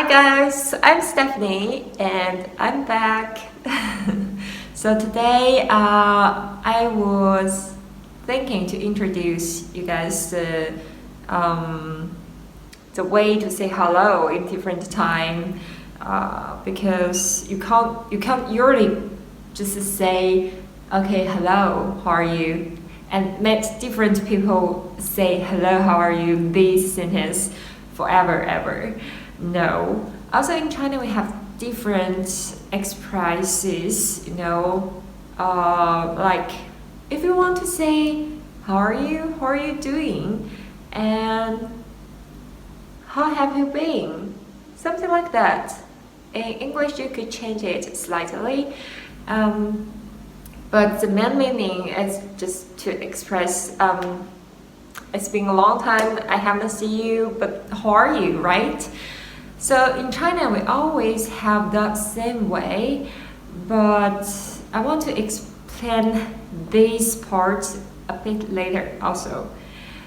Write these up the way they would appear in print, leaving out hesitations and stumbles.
guys, I'm Stephanie and I'm back. So today I was thinking to introduce you guys the way to say hello in different time because you can't usually just say okay, hello, how are you, and let different people say hello, how are you, this sentence forever ever. No. Also in China we have different expresses, like if you want to say how are you doing, and how have you been, something like that. In English you could change it slightly, but the main meaning is just to express it's been a long time, I haven't seen you, but how are you, right? So in China we always have that same way, but I want to explain this part a bit later also.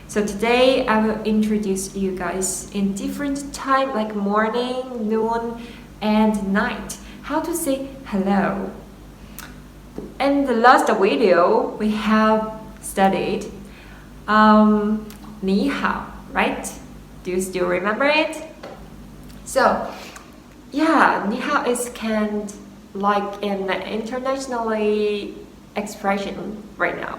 So today I will introduce you guys in different time like morning, noon and night, how to say hello. In the last video we have studied 你好, right? Do you still remember it? So yeah, 你好 is kind like an internationally expression right now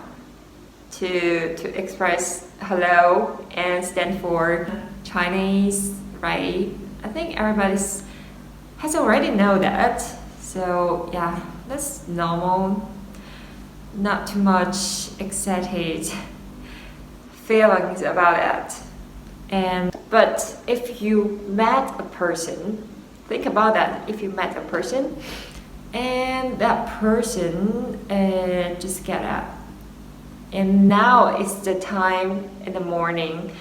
to express hello and stand for Chinese, right? I think everybody has already know that. So yeah, that's normal, not too much excited feelings about it. But if you met a person, think about that. If you met a person and that person just get up, and now it's the time in the morning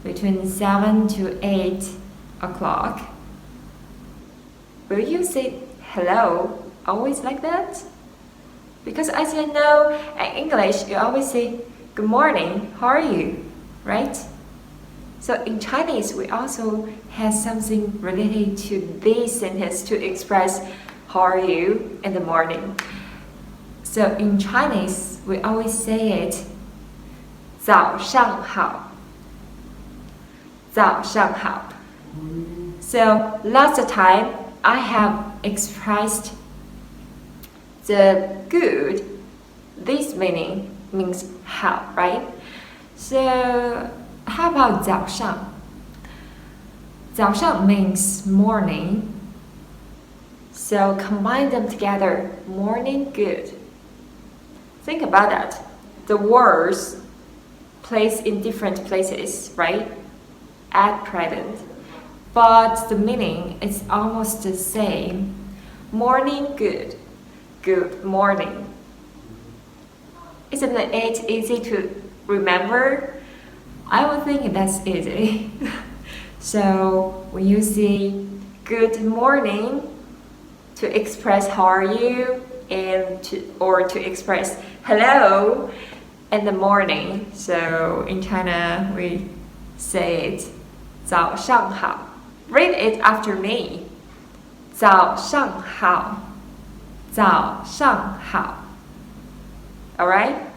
between 7 to 8 o'clock, will you say hello always like that? Because as you know, in English you always say good morning, how are you, right? So in Chinese we also have something related to this sentence to express how are you in the morning. So in Chinese we always say it 早上好, 早上好. So last time I have expressed the good, this meaning means how, right? So how about 早上? 早上 means morning. So combine them together, morning, good. Think about that. The words placed in different places, right? At present. But the meaning is almost the same. Morning, good. Good morning. Isn't it easy to remember? I would think that's easy. So when you see good morning, to express how are you, and to express hello in the morning. So in China we say it 早上好. Read it after me. 早上好. 早上好. Alright?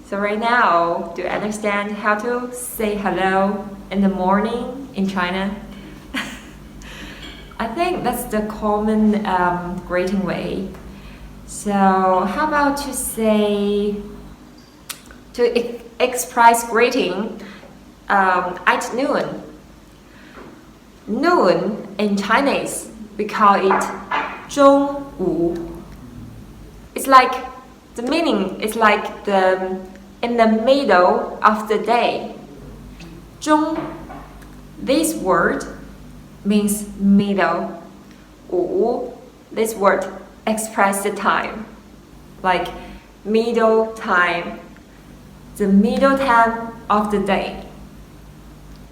So right now, do you understand how to say hello in the morning in China? I think that's the common greeting way. So how about to express greeting at noon? Noon in Chinese we call it 中午. It's like the meaning is like in the middle of the day. 中, this word means middle. 午, this word express the time, like middle time, the middle time of the day.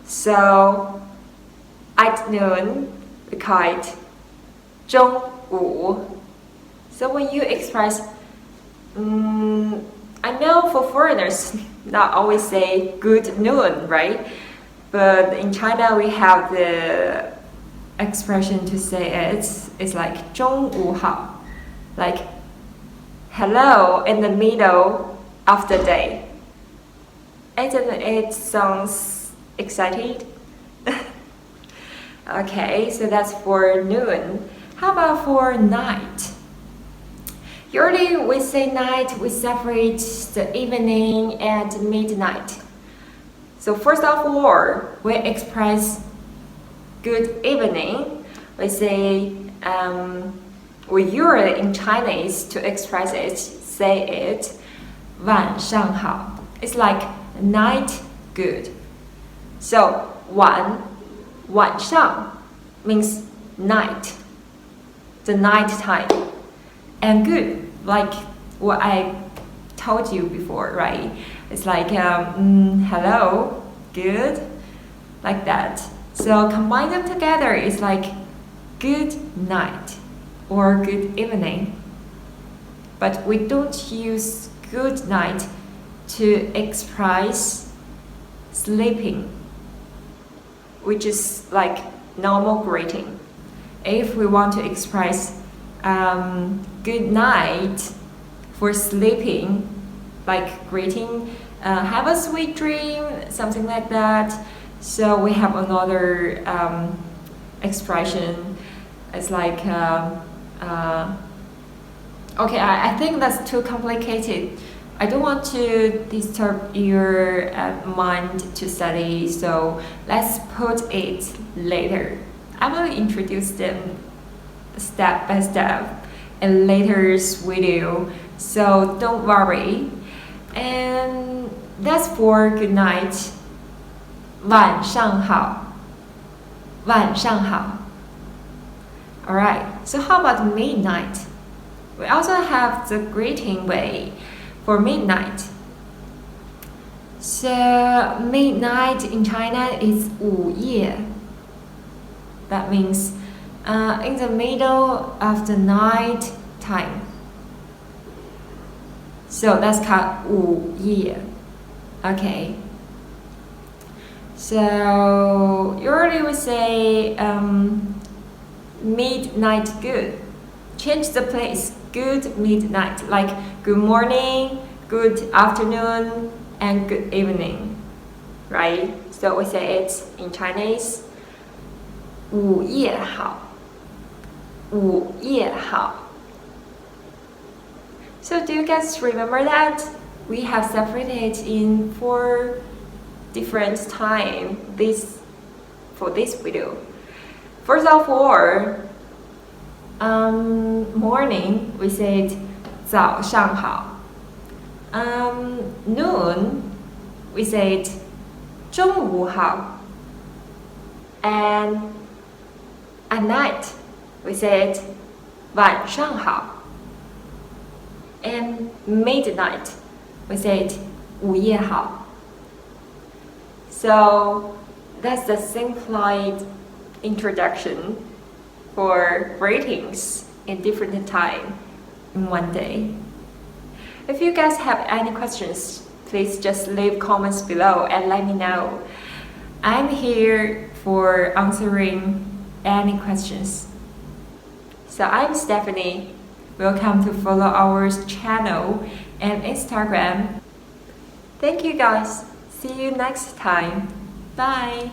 So at noon we call it 中午. So when you express, I know for foreigners not always say good noon, right? But in China we have the expression to say it is like 中午好, like hello in the middle of the day. Isn't it sounds excited? Okay, so that's for noon. How about for night? Usually we say night, we separate the evening and midnight. So first of all, we express good evening. We say, we usually in Chinese to express it, say it, 晚上好. It's like night good. So 晚上 means night, the night time. And good, like what I told you before, right? It's like hello, good, like that. So combine them together, it's like good night or good evening. But we don't use good night to express sleeping, which is like normal greeting. If we want to express good night for sleeping, like greeting, have a sweet dream, something like that. So we have another expression. It's like okay, I think that's too complicated. I don't want to disturb your mind to study, so let's put it later. I will introduce them step by step in later video, so don't worry. And that's for good night. 晚上好. 晚上好. Alright, so how about midnight? We also have the greeting way for midnight. So midnight in China is 午夜. That means in the middle of the night time. So that's called 午夜. Okay. So usually we say midnight good. Change the place. Good midnight, like good morning, good afternoon, and good evening, right? So we say it in Chinese. 午夜好. 午夜好. So do you guys remember that? We have separated in 4 different time for this video. First of all, morning we said 早上好. Noon we said 中午好. And at night we said 晚上好. And midnight we said 午夜好. So that's the simplified introduction for greetings in different time in one day. If you guys have any questions, please just leave comments below and let me know. I'm here for answering any questions. So I'm Stephanie. Welcome to follow our channel and Instagram. Thank you guys. See you next time. Bye.